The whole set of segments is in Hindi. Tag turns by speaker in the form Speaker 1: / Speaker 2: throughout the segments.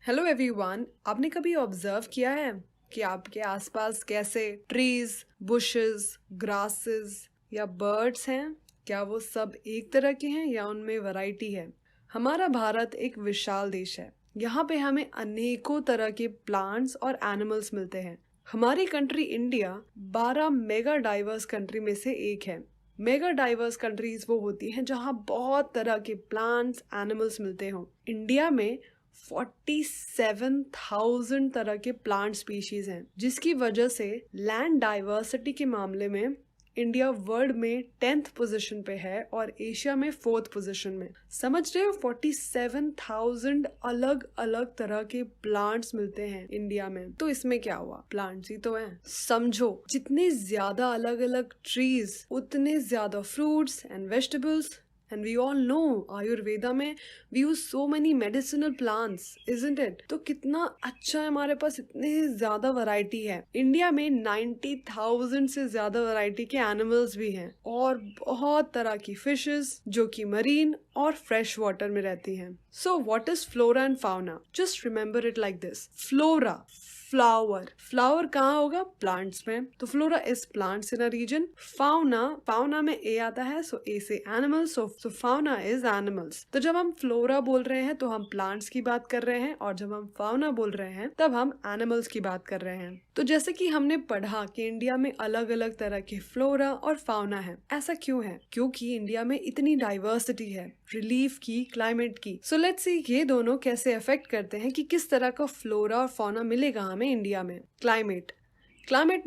Speaker 1: हेलो एवरीवन, आपने कभी ऑब्जर्व किया है कि आपके आसपास कैसे ट्रीज, बुशेस, ग्रासेस या बर्ड्स हैं? क्या वो सब एक तरह के हैं या उनमें वैरायटी है? हमारा भारत एक विशाल देश है। यहाँ पे हमें अनेकों तरह के प्लांट्स और एनिमल्स मिलते हैं। हमारी country India 12 mega diverse country में से एक है। मेगा डाइवर्स कंट्रीज वो होती हैं जहाँ बहुत तरह के प्लांट्स, एनिमल्स मिलते हों। इंडिया में 47,000 तरह के प्लांट स्पीशीज हैं, जिसकी वजह से लैंड डाइवर्सिटी के मामले में इंडिया वर्ल्ड में 10th पोजीशन पे है और एशिया में 4th पोजीशन में। समझ रहे हो, 47,000 अलग अलग तरह के प्लांट्स मिलते हैं इंडिया में। तो इसमें क्या हुआ, प्लांट्स ही तो हैं। समझो, जितने ज्यादा अलग अलग ट्रीज उतने ज्यादा fruits and vegetables. And we all know Ayurveda में we use so many medicinal plants, isn't it? तो कितना अच्छा है, हमारे पास इतने ज्यादा वैरायटी है। इंडिया में 90,000 से ज्यादा वैरायटी के एनिमल्स भी हैं और बहुत तरह की फिशेस जो कि मरीन और फ्रेश वाटर में रहती हैं। So what is flora and fauna? Just remember it like this. Flora, flower कहाँ होगा? प्लांट्स में। तो flora is plants in a region. Fauna में ए आता है, सो ए से animals, so fauna is animals. तो जब हम फ्लोरा बोल रहे हैं तो हम प्लांट्स की बात कर रहे हैं, और जब हम फाउना बोल रहे हैं तब हम एनिमल्स की बात कर रहे हैं। तो जैसे कि हमने पढ़ा कि इंडिया में अलग अलग तरह के फ्लोरा और फाउना है। ऐसा क्यों है? क्योंकि इंडिया में इतनी डाइवर्सिटी है, रिलीफ की, क्लाइमेट की। सो लेट्स सी ये दोनों कैसे अफेक्ट करते हैं कि किस तरह का फ्लोरा और फाउना मिलेगा हमें इंडिया में। क्लाइमेट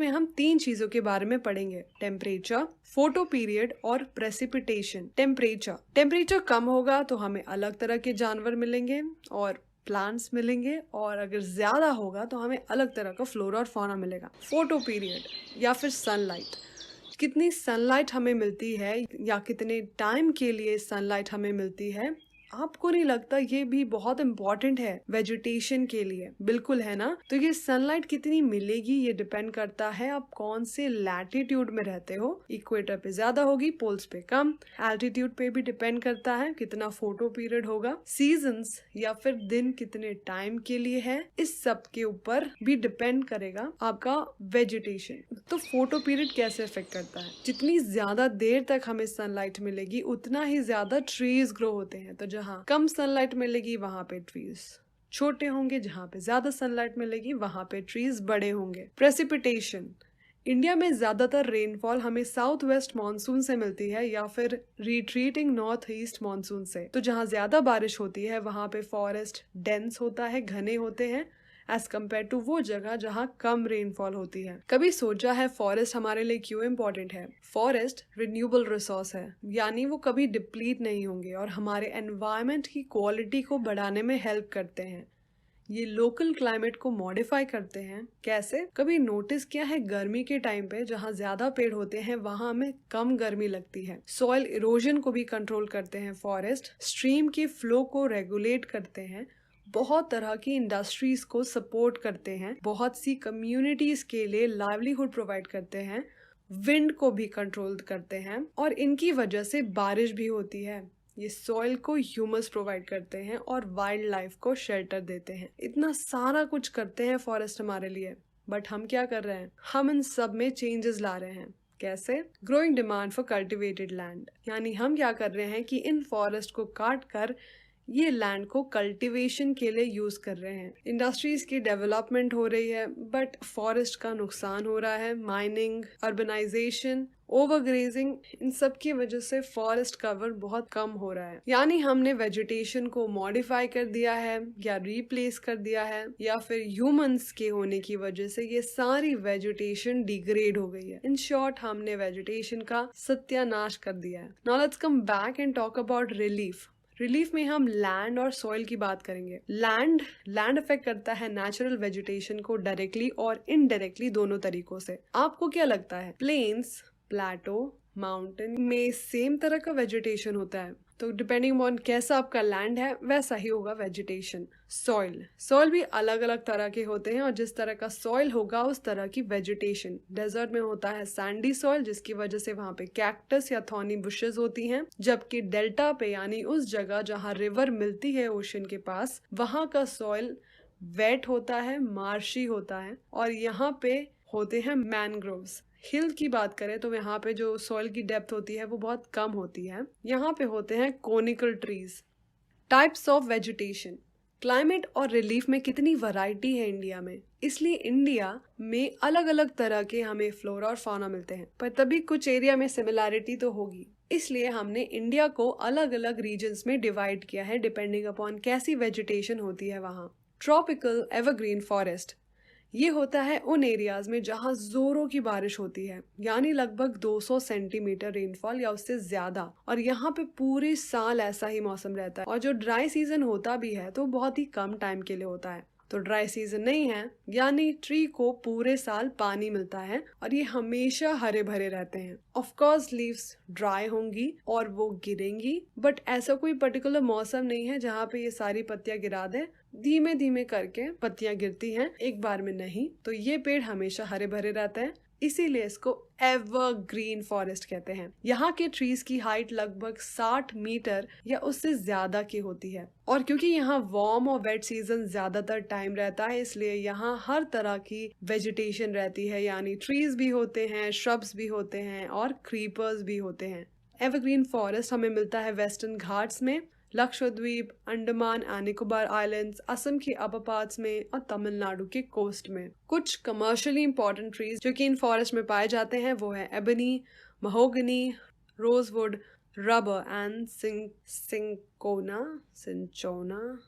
Speaker 1: में हम 3 चीजों के बारे में पढ़ेंगे: टेम्परेचर, फोटो पीरियड और प्रेसिपिटेशन। टेम्परेचर कम होगा तो हमें अलग तरह के जानवर मिलेंगे और प्लांट्स मिलेंगे, और अगर ज्यादा होगा तो हमें अलग तरह का फ्लोरा और फाउना मिलेगा। फोटो पीरियड या फिर सनलाइट, कितनी सनलाइट हमें मिलती है या कितने टाइम के लिए सनलाइट हमें मिलती है। आपको नहीं लगता ये भी बहुत इम्पोर्टेंट है वेजिटेशन के लिए? बिल्कुल है ना। तो ये सनलाइट कितनी मिलेगी ये डिपेंड करता है आप कौन से लैटिट्यूड में रहते हो। इक्वेटर पे ज्यादा होगी, पोल्स पे कम। एल्टीट्यूड पे भी डिपेंड करता है कितना फोटो पीरियड होगा। सीजन्स या फिर दिन कितने टाइम के लिए है, इस सब के ऊपर भी डिपेंड करेगा आपका वेजिटेशन। तो फोटो पीरियड कैसे इफेक्ट करता है? जितनी ज्यादा देर तक हमें सनलाइट मिलेगी उतना ही ज्यादा ट्रीज ग्रो होते हैं। तो जहाँ कम सनलाइट मिलेगी वहां पे ट्रीज छोटे होंगे, जहाँ पे ज्यादा सनलाइट मिलेगी वहां पे ट्रीज बड़े होंगे। प्रेसिपिटेशन, इंडिया में ज्यादातर रेनफॉल हमें साउथ वेस्ट मानसून से मिलती है या फिर रिट्रीटिंग नॉर्थ ईस्ट मानसून से। तो जहाँ ज्यादा बारिश होती है वहां पे फॉरेस्ट डेंस होता है, घने होते हैं, एज कम्पेयर टू वो जगह जहाँ कम रेनफॉल होती है। कभी सोचा है फॉरेस्ट हमारे लिए क्यों इम्पोर्टेंट है? फॉरेस्ट रिन्यूएबल रिसोर्स है, यानी वो कभी डिप्लीट नहीं होंगे और हमारे एनवायरनमेंट की क्वालिटी को बढ़ाने में हेल्प करते हैं। ये लोकल क्लाइमेट को मॉडिफाई करते हैं। कैसे? कभी नोटिस किया है गर्मी के टाइम पे जहाँ ज्यादा पेड़ होते हैं वहाँ हमें कम गर्मी लगती है। सॉइल इरोजन को भी कंट्रोल करते हैं फॉरेस्ट, स्ट्रीम के फ्लो को रेगुलेट करते हैं, बहुत तरह की इंडस्ट्रीज को सपोर्ट करते हैं, बहुत सी कम्युनिटीज के लिए लाइवलीहुड प्रोवाइड करते हैं, विंड को भी कंट्रोल करते हैं और इनकी वजह से बारिश भी होती है। ये सॉइल को ह्यूमस प्रोवाइड करते हैं और वाइल्ड लाइफ को शेल्टर देते हैं। इतना सारा कुछ करते हैं फॉरेस्ट हमारे लिए, बट हम क्या कर रहे हैं? हम इन सब में चेंजेस ला रहे हैं। कैसे? Growing demand for cultivated land, यानी हम क्या कर रहे हैं कि इन फॉरेस्ट को काट कर ये लैंड को कल्टीवेशन के लिए यूज कर रहे हैं। इंडस्ट्रीज की डेवलपमेंट हो रही है बट फॉरेस्ट का नुकसान हो रहा है। माइनिंग, अर्बनाइजेशन, ओवरग्रेजिंग, इन सब की वजह से फॉरेस्ट कवर बहुत कम हो रहा है। यानी हमने वेजिटेशन को मॉडिफाई कर दिया है या रिप्लेस कर दिया है, या फिर ह्यूमंस के होने की वजह से ये सारी वेजिटेशन डिग्रेड हो गई है। इन शॉर्ट, हमने वेजिटेशन का सत्यानाश कर दिया है। Now let's come back and talk about relief में हम लैंड और सॉइल की बात करेंगे। लैंड अफेक्ट करता है नेचुरल वेजिटेशन को डायरेक्टली और इनडायरेक्टली, दोनों तरीकों से। आपको क्या लगता है प्लेन्स, प्लेटो, माउंटेन में सेम तरह का वेजिटेशन होता है? तो डिपेंडिंग ऑन कैसा आपका लैंड है वैसा ही होगा वेजिटेशन। सॉइल भी अलग अलग तरह के होते हैं और जिस तरह का सॉइल होगा उस तरह की वेजिटेशन। डेजर्ट में होता है सैंडी सॉइल, जिसकी वजह से वहाँ पे कैक्टस या थॉर्नी बुशेस होती हैं, जबकि डेल्टा पे यानी उस जगह जहाँ रिवर मिलती है ओशन के पास, वहाँ का सॉइल वेट होता है, मार्शी होता है, और यहाँ पे होते हैं मैनग्रोव्स। हिल की बात करें तो यहाँ पे जो सॉइल की डेप्थ होती है वो बहुत कम होती है। यहाँ पे होते हैं conical trees. Types of vegetation, climate और रिलीफ में कितनी वैरायटी है इंडिया में, इसलिए इंडिया में अलग अलग तरह के हमें फ्लोरा और फौना मिलते हैं, पर तभी कुछ एरिया में सिमिलैरिटी तो होगी। इसलिए हमने इंडिया को अलग अलग रीजन्स में डिवाइड किया है डिपेंडिंग अपॉन कैसी वेजिटेशन होती है वहाँ। ट्रॉपिकल एवरग्रीन फॉरेस्ट, ये होता है उन एरियाज में जहाँ जोरों की बारिश होती है, यानी लगभग 200 सेंटीमीटर रेनफॉल या उससे ज्यादा, और यहाँ पे पूरे साल ऐसा ही मौसम रहता है। और जो ड्राई सीजन होता भी है तो बहुत ही कम टाइम के लिए होता है, तो ड्राई सीजन नहीं है, यानी ट्री को पूरे साल पानी मिलता है और ये हमेशा हरे भरे रहते हैं। ऑफ कोर्स लीव्स ड्राई होंगी और वो गिरेंगी, बट ऐसा कोई पर्टिकुलर मौसम नहीं है जहाँ पे ये सारी पत्तियां गिरा दे। धीमे धीमे करके पत्तियां गिरती हैं, एक बार में नहीं। तो ये पेड़ हमेशा हरे भरे रहते हैं, इसीलिए इसको एवरग्रीन फॉरेस्ट कहते हैं। यहाँ के ट्रीज की हाइट लगभग 60 मीटर या उससे ज्यादा की होती है, और क्योंकि यहाँ वार्म और वेट सीजन ज्यादातर टाइम रहता है, इसलिए यहाँ हर तरह की वेजिटेशन रहती है, यानी ट्रीज भी होते हैं, श्रब्स भी होते हैं और क्रीपर्स भी होते हैं। एवरग्रीन फॉरेस्ट हमें मिलता है वेस्टर्न घाट्स में, लक्षद्वीप, अंडमान एंड निकोबार आइलैंड्स, असम की अपर पार्ट्स में और तमिलनाडु के कोस्ट में। कुछ कमर्शियली इंपॉर्टेंट ट्रीज जो कि इन फॉरेस्ट में पाए जाते हैं वो है ebony, mahogany, rosewood, rubber and सिंचोना।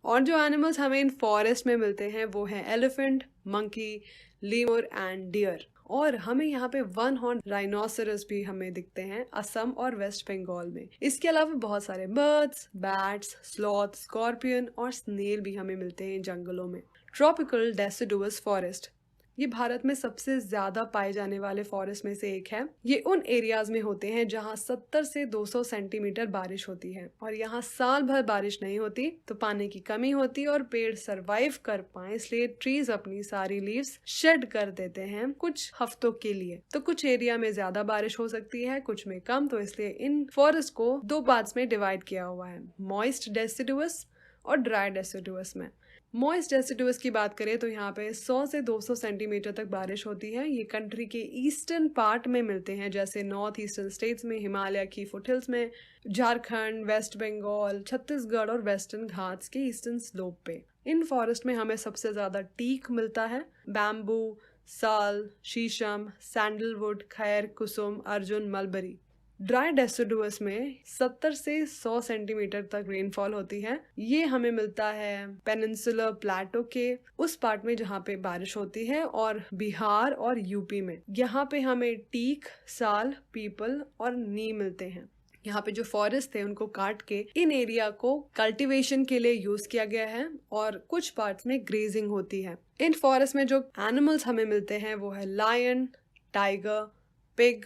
Speaker 1: और जो एनिमल्स हमें इन फॉरेस्ट में मिलते हैं वो है elephant, monkey, lemur and deer. और हमें यहाँ पे 1 हॉर्न राइनोसरस भी हमें दिखते हैं असम और वेस्ट बंगाल में। इसके अलावा बहुत सारे बर्ड्स, बैट्स, स्लॉथ, स्कॉर्पियन और स्नेल भी हमें मिलते हैं जंगलों में। ट्रॉपिकल डेसिडुअस फॉरेस्ट, ये भारत में सबसे ज्यादा पाए जाने वाले फॉरेस्ट में से एक है। ये उन एरियाज में होते हैं जहाँ 70 से 200 सेंटीमीटर बारिश होती है, और यहाँ साल भर बारिश नहीं होती तो पानी की कमी होती है और पेड़ सरवाइव कर पाए, इसलिए ट्रीज अपनी सारी लीव्स शेड कर देते हैं कुछ हफ्तों के लिए। तो कुछ एरिया में ज्यादा बारिश हो सकती है, कुछ में कम, तो इसलिए इन फॉरेस्ट को 2 पार्ट्स में डिवाइड किया हुआ है, मॉइस्ट डेसिडुअस और ड्राई डेसिडुअस में। मॉइस्ट डेसिडुअस की बात करें तो यहाँ पे 100 से 200 सेंटीमीटर तक बारिश होती है। ये कंट्री के ईस्टर्न पार्ट में मिलते हैं, जैसे नॉर्थ ईस्टर्न स्टेट्स में, हिमालय की फुटहिल्स में, झारखंड, वेस्ट बंगाल, छत्तीसगढ़ और वेस्टर्न घाट्स के ईस्टर्न स्लोप पे। इन फॉरेस्ट में हमें सबसे ज्यादा टीक मिलता है, बैम्बू, साल, शीशम, सैंडलवुड, खैर, कुसुम, अर्जुन, मलबरी। ड्राई डेसिडुअस में 70 से 100 सेंटीमीटर तक रेनफॉल होती है। ये हमें मिलता है पेनिनसुलर प्लेटो के उस पार्ट में जहाँ पे बारिश होती है, और बिहार और यूपी में। यहाँ पे हमें टीक, साल, पीपल और नी मिलते हैं। यहाँ पे जो फॉरेस्ट थे उनको काट के इन एरिया को कल्टीवेशन के लिए यूज किया गया है, और कुछ पार्ट्स में ग्रेजिंग होती है। इन फॉरेस्ट में जो एनिमल्स हमें मिलते हैं वो है लायन, टाइगर, पिग,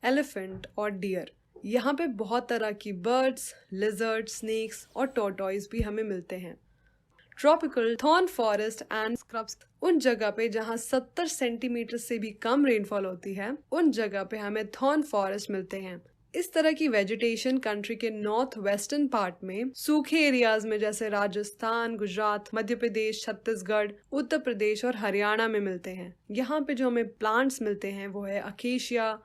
Speaker 1: एलिफेंट और डियर। यहाँ पे बहुत तरह की बर्ड्स, लिजर्ड, स्नेक्स और टॉर्टॉइस भी हमें मिलते हैं। Tropical thorn forest and scrubs, उन जगह पे जहाँ 70 सेंटीमीटर से भी कम रेनफॉल होती है, उन जगह पे हमें थॉर्न फॉरेस्ट मिलते हैं। इस तरह की वेजिटेशन कंट्री के नॉर्थ वेस्टर्न पार्ट में, सूखे एरियाज में जैसे राजस्थान, गुजरात, मध्य प्रदेश, छत्तीसगढ़, उत्तर प्रदेश और हरियाणा में मिलते हैं। यहाँ पे जो हमें प्लांट्स मिलते हैं वो है अकेशिया,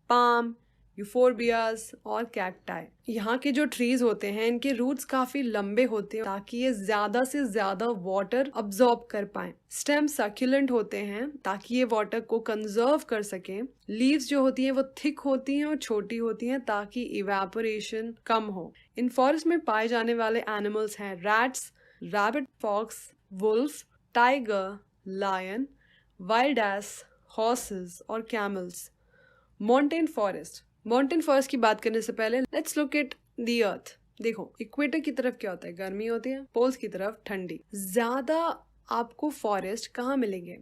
Speaker 1: पाम, यूफोरबियास और कैक्टाई। यहाँ के जो ट्रीज होते हैं इनके रूट्स काफी लंबे होते हैं ताकि ये ज्यादा से ज्यादा वाटर अब्सॉर्ब कर पाए। स्टेम सक्यूलेंट होते हैं ताकि ये वाटर को कंजर्व कर सकें। लीव्स जो होती हैं वो थिक होती हैं और छोटी होती हैं ताकि इवेपोरेशन कम हो। इन फॉरेस्ट में पाए जाने वाले एनिमल्स हैं rats, rabbit, fox, wolf, tiger, lion, wild ass, horses और camels. Mountain forest, mountain forest की बात करने से पहले let's look at the earth. देखो, इक्वेटर की तरफ क्या होता है, गर्मी होती है, पोल्स की तरफ ठंडी। ज्यादा आपको फॉरेस्ट कहाँ मिलेंगे?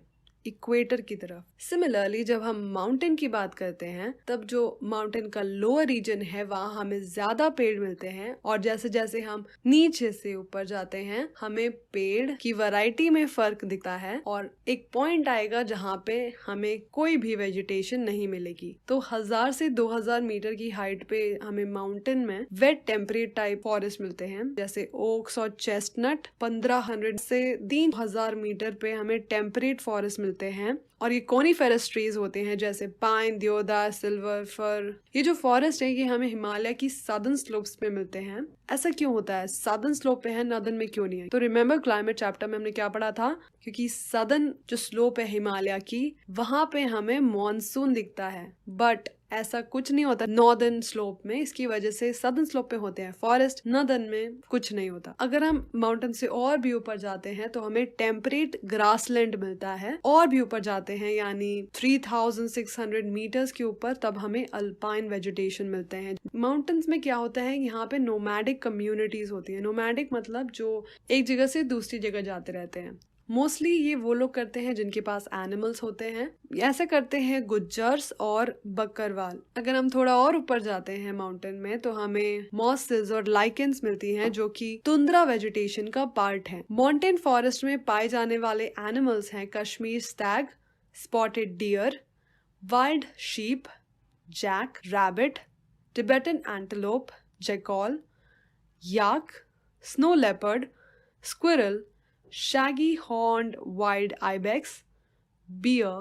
Speaker 1: इक्वेटर की तरफ। सिमिलरली जब हम माउंटेन की बात करते हैं तब जो माउंटेन का लोअर रीजन है वहाँ हमें ज्यादा पेड़ मिलते हैं, और जैसे जैसे हम नीचे से ऊपर जाते हैं हमें पेड़ की वैरायटी में फर्क दिखता है, और एक पॉइंट आएगा जहाँ पे हमें कोई भी वेजिटेशन नहीं मिलेगी। तो 1000 से 2000 मीटर की हाइट पे हमें माउंटेन में वेट टेम्परेट टाइप फॉरेस्ट मिलते हैं, जैसे ओक्स और चेस्टनट। 1500 से 3000 मीटर पे हमें टेम्परेट फॉरेस्ट मिलते हैं, और ये कोनीफेरस ट्रीज होते हैं जैसे पाइन, देवदार, सिल्वर फर। ये जो फॉरेस्ट है ये हमें हिमालय की सदर्न स्लोप्स पे मिलते हैं। ऐसा क्यों होता है? सदर्न स्लोप पे है, नॉर्दर्न में क्यों नहीं है? तो रिमेम्बर क्लाइमेट चैप्टर में हमने क्या पढ़ा था? क्योंकि सदर्न जो स्लोप है हिमालय की, वहां पे हमें मॉनसून दिखता है, बट ऐसा कुछ नहीं होता नॉर्दर्न स्लोप में। इसकी वजह से सदर्न स्लोप पे होते हैं फॉरेस्ट, नॉर्दर्न में कुछ नहीं होता। अगर हम माउंटेन से और भी ऊपर जाते हैं तो हमें टेम्परेट ग्रासलैंड मिलता है। और भी ऊपर जाते हैं यानी 3600 मीटर्स के ऊपर, तब हमें अल्पाइन वेजिटेशन मिलते हैं। माउंटेन्स में क्या होता है, यहाँ पे नोमैडिक कम्युनिटीज होती है। नोमैडिक मतलब जो एक जगह से दूसरी जगह जाते रहते हैं। मोस्टली ये वो लोग करते हैं जिनके पास एनिमल्स होते हैं। ऐसे करते हैं गुज्जर्स और बकरवाल। अगर हम थोड़ा और ऊपर जाते हैं माउंटेन में तो हमें मॉसेस और लाइकेंस मिलती हैं जो कि तुंद्रा वेजिटेशन का पार्ट है। माउंटेन फॉरेस्ट में पाए जाने वाले एनिमल्स हैं Kashmir stag, spotted deer, wild sheep, jack rabbit, Tibetan antelope, jackal, yak, snow leopard, squirrel, shaggy horned wild ibex, bear,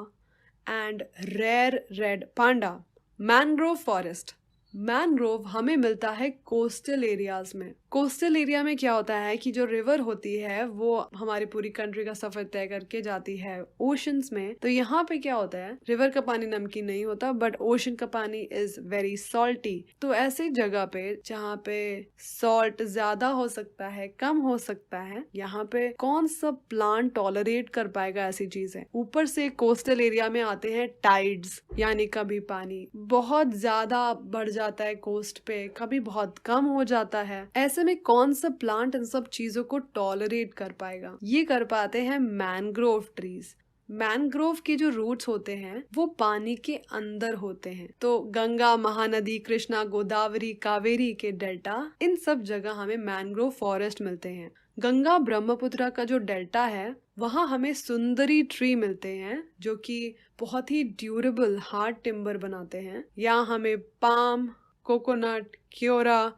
Speaker 1: and rare red panda. Mangrove forest. Mangrove हमें मिलता है कोस्टल एरियाज में। कोस्टल एरिया में क्या होता है कि जो रिवर होती है वो हमारी पूरी कंट्री का सफर तय करके जाती है ओशंस में। तो यहाँ पे क्या होता है, रिवर का पानी नमकीन नहीं होता, बट ओशन का पानी इज वेरी सॉल्टी। तो ऐसे जगह पे जहाँ पे सॉल्ट ज्यादा हो सकता है, कम हो सकता है, यहाँ पे कौन सा प्लांट टॉलरेट कर पाएगा ऐसी चीजें? ऊपर से कोस्टल एरिया में आते हैं टाइड्स, यानी कभी पानी बहुत ज्यादा बढ़ जाता है कोस्ट पे, कभी बहुत कम हो जाता है। ऐसे में कौन सा प्लांट इन सब चीजों को टॉलरेट कर पाएगा? ये कर पाते हैं मैनग्रोव ट्रीज। मैनग्रोव के जो रूट्स होते हैं वो पानी के अंदर होते हैं। तो गंगा, महानदी, कृष्णा, गोदावरी, कावेरी के डेल्टा, इन सब जगह हमें मैनग्रोव फॉरेस्ट मिलते हैं। गंगा ब्रह्मपुत्र का जो डेल्टा है वहाँ हमें सुंदरी ट्री मिलते हैं जो कि बहुत ही ड्यूरेबल हार्ड टिम्बर बनाते हैं। यहाँ हमें पाम, कोकोनट, क्योरा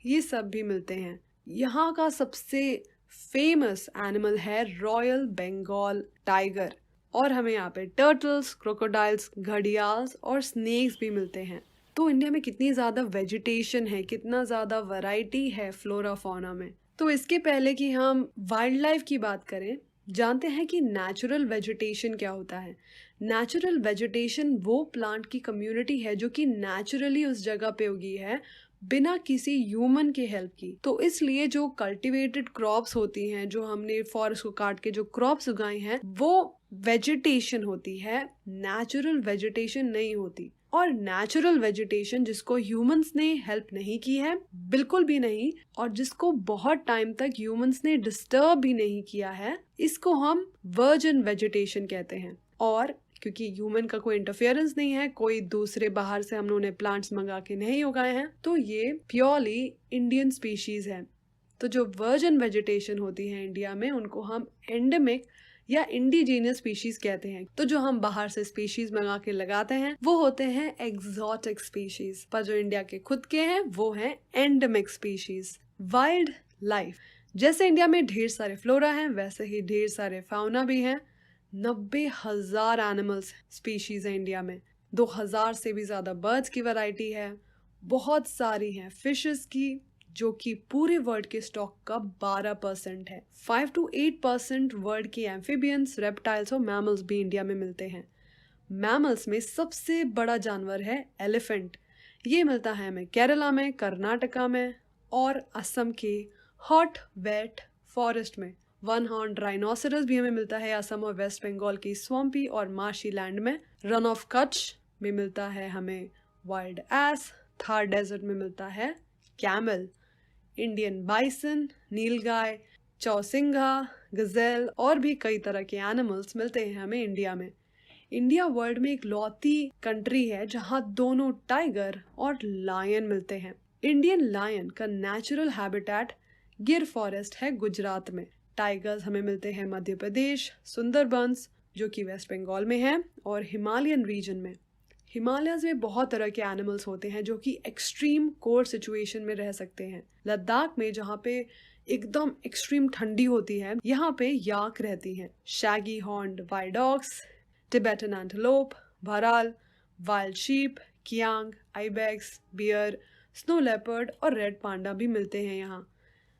Speaker 1: ये सब भी मिलते हैं। यहाँ का सबसे फेमस एनिमल है रॉयल बंगाल टाइगर, और हमें यहाँ पे टर्टल्स, क्रोकोडाइल्स, घड़ियाल्स और स्नेक्स भी मिलते हैं। तो इंडिया में कितनी ज्यादा वेजिटेशन है, कितना ज्यादा वैरायटी है फ्लोरा फौना में। तो इसके पहले कि हम वाइल्ड लाइफ की बात करें, जानते हैं कि नेचुरल वेजिटेशन क्या होता है। नेचुरल वेजिटेशन वो प्लांट की कम्युनिटी है जो कि नेचुरली उस जगह पे उगी है बिना किसी ह्यूमन के हेल्प की। तो इसलिए जो कल्टीवेटेड क्रॉप्स होती हैं, जो हमने फॉरेस्ट को काट के जो क्रॉप्स उगाए हैं, वो वेजिटेशन होती है, नेचुरल वेजिटेशन नहीं होती। और नेचुरल वेजिटेशन जिसको ह्यूमंस ने हेल्प नहीं की है, बिल्कुल भी नहीं, और जिसको बहुत टाइम तक ह्यूमंस ने डिस्टर्ब भी नहीं किया है, इसको हम वर्जिन वेजिटेशन कहते हैं। और क्योंकि ह्यूमन का कोई इंटरफेरेंस नहीं है, कोई दूसरे बाहर से हम लोगों ने प्लांट्स मंगा के नहीं उगाए हैं, तो ये प्योरली इंडियन स्पीशीज है। तो जो वर्जिन वेजिटेशन होती है इंडिया में, उनको हम एंडेमिक या इंडिजीनियस स्पीशीज कहते हैं। तो जो हम बाहर से स्पीशीज मंगा के लगाते हैं वो होते हैं एग्जॉटिक स्पीशीज, पर जो इंडिया के खुद के हैं वो हैं एंडेमिक स्पीशीज। वाइल्ड लाइफ, जैसे इंडिया में ढेर सारे फ्लोरा हैं वैसे ही ढेर सारे फाउना भी हैं। 90,000 एनिमल्स स्पीशीज है इंडिया में। 2000 से भी ज्यादा बर्ड्स की वैरायटी है। बहुत सारी हैं फिशेस की, जो कि पूरे वर्ल्ड के स्टॉक का 12% है। 5 to 8% वर्ल्ड की एम्फीबियंस, रेप्टाइल्स और मैमल्स भी इंडिया में मिलते हैं। मैमल्स में सबसे बड़ा जानवर है एलिफेंट। ये मिलता है हमें केरला में, कर्नाटका में और असम के हॉट वेट फॉरेस्ट में। 1 हॉर्न्ड राइनोसेरस भी हमें मिलता है असम और वेस्ट बंगाल की स्वम्पी और मार्शी लैंड में। रन ऑफ कच्छ में मिलता है हमें वाइल्ड एस। थार डेजर्ट में मिलता है कैमल। इंडियन बाइसन, नीलगाय, चौसिंघा, गजेल और भी कई तरह के एनिमल्स मिलते हैं हमें इंडिया में। इंडिया वर्ल्ड में एक लौती कंट्री है जहाँ दोनों टाइगर और लायन मिलते हैं। इंडियन लायन का नेचुरल हैबिटेट गिर फॉरेस्ट है गुजरात में। टाइगर्स हमें मिलते हैं मध्य प्रदेश, सुंदरबंस जो कि वेस्ट बंगाल में है, और हिमालयन रीजन में। हिमालयस में बहुत तरह के एनिमल्स होते हैं जो कि एक्सट्रीम कोल्ड सिचुएशन में रह सकते हैं। लद्दाख में जहाँ पे एकदम एक्सट्रीम ठंडी होती है, यहाँ पे याक रहती हैं। Shaggy horned wild dogs, Tibetan antelope, bharal, wild sheep, kiang, ibex, bear, snow leopard और रेड पांडा भी मिलते हैं यहाँ।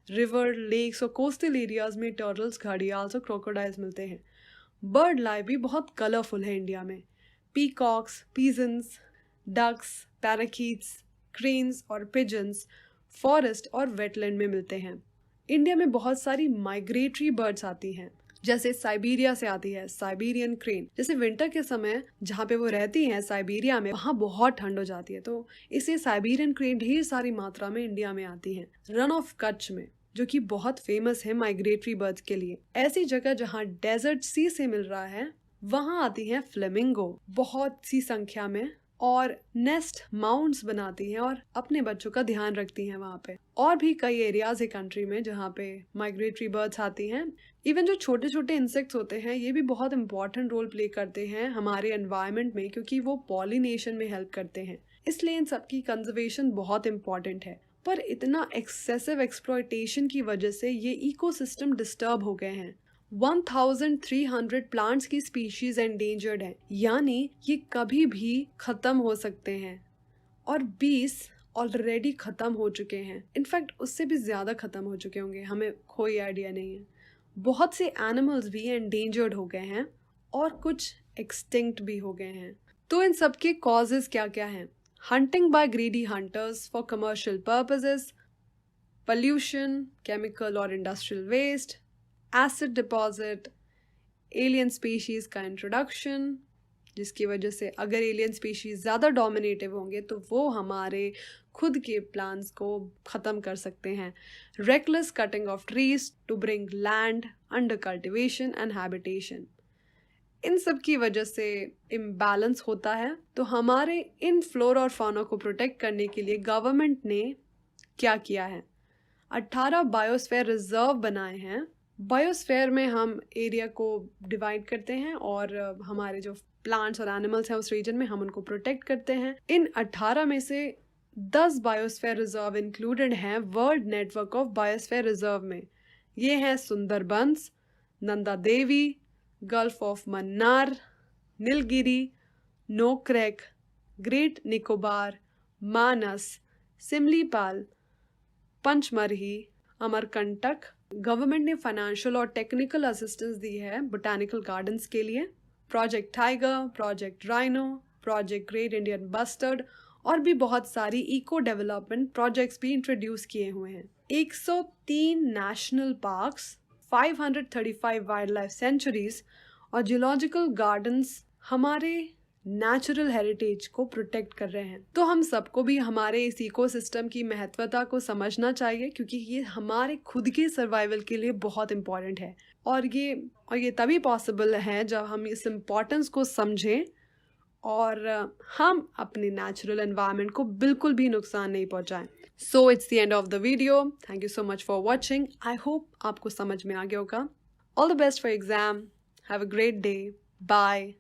Speaker 1: रिवर, लेक्स और कोस्टल एरियाज में टर्टल्स, घड़ियाल्स और क्रोकोडाइल्स मिलते हैं। बर्ड लाइफ भी बहुत कलरफुल है इंडिया में। पीकॉक्स, पीजन्स, डक्स, पैराकीट्स, क्रेन्स और पिजन्स फॉरेस्ट और वेटलैंड में मिलते हैं। इंडिया में बहुत सारी माइग्रेटरी बर्ड्स आती हैं, जैसे साइबेरिया से आती है साइबेरियन क्रेन। जैसे विंटर के समय जहाँ पे वो रहती हैं साइबेरिया में, वहाँ बहुत ठंड हो जाती है, तो इसलिए साइबेरियन क्रेन ढेर सारी मात्रा में इंडिया में आती हैं। रन ऑफ कच्छ में, जो कि बहुत फेमस है माइग्रेटरी बर्ड्स के लिए। ऐसी जगह जहाँ डेजर्ट सी से मिल रहा है, वहाँ आती हैं फ्लेमिंगो बहुत सी संख्या में, और नेस्ट माउंट्स बनाती हैं और अपने बच्चों का ध्यान रखती हैं वहाँ पे। और भी कई एरियाज है कंट्री में जहाँ पे माइग्रेटरी बर्ड्स आती हैं। इवन जो छोटे छोटे इंसेक्ट्स होते हैं, ये भी बहुत इंपॉर्टेंट रोल प्ले करते हैं हमारे एनवायरनमेंट में, क्योंकि वो पॉलिनेशन में हेल्प करते हैं। इसलिए इन सबकी कंजर्वेशन बहुत इंपॉर्टेंट है। पर इतना एक्सेसिव एक्सप्लॉयटेशन की वजह से ये इकोसिस्टम डिस्टर्ब हो गए हैं। 1300 प्लांट्स की स्पीशीज एंडेंजर्ड है, यानी ये कभी भी खत्म हो सकते हैं, और 20 ऑलरेडी खत्म हो चुके हैं। इनफैक्ट उससे भी ज्यादा खत्म हो चुके होंगे, हमें कोई आइडिया नहीं है। बहुत से एनिमल्स भी एंडेंजर्ड हो गए हैं और कुछ एक्सटिंक्ट भी हो गए हैं। तो इन सब के कॉजेज क्या क्या हैं? Hunting by greedy hunters for commercial purposes, pollution, chemical और industrial waste, acid deposit, alien species का इंट्रोडक्शन, जिसकी वजह से अगर एलियन स्पीशीज ज़्यादा डोमिनेटिव होंगे तो वो हमारे खुद के प्लांट्स को ख़त्म कर सकते हैं। Reckless cutting off trees to bring land under cultivation and habitation, इन सब की वजह से इम्बैलेंस होता है। तो हमारे इन फ्लोरा और फौना को प्रोटेक्ट करने के लिए गवर्नमेंट ने क्या किया है? 18 बायोस्फीयर रिजर्व बनाए हैं। बायोस्फीयर में हम एरिया को डिवाइड करते हैं और हमारे जो प्लांट्स और एनिमल्स हैं उस रीजन में हम उनको प्रोटेक्ट करते हैं। इन 18 में से 10 बायोस्फीयर रिजर्व इंक्लूडेड हैं world network of biosphere reserve में। ये हैं Sundarbans, Nanda Devi, gulf of Mannar, Nilgiri, Nokrek, great Nicobar, Manas, Simlipal, Panchmarhi, Amarkantak. Government ने फाइनेंशियल और टेक्निकल असिस्टेंस दी है बोटानिकल गार्डन्स के लिए। Project tiger, project rhino, project great Indian bustard और भी बहुत सारी इको डेवलपमेंट प्रोजेक्ट्स भी इंट्रोड्यूस किए हुए हैं। 103 national parks, 535 wildlife sanctuaries और जियोलॉजिकल गार्डन्स हमारे नेचुरल हेरिटेज को प्रोटेक्ट कर रहे हैं। तो हम सबको भी हमारे इस इकोसिस्टम की महत्वता को समझना चाहिए, क्योंकि ये हमारे खुद के सर्वाइवल के लिए बहुत इम्पॉर्टेंट है। और ये तभी पॉसिबल है जब हम इस इम्पोर्टेंस को समझें और हम अपने नेचुरल एनवायरनमेंट को बिल्कुल भी नुकसान नहीं पहुंचाएं। So it's the end of the video. Thank you so much for watching. I hope आपको समझ में आ गया होगा। All the best for exam. Have a great day. Bye.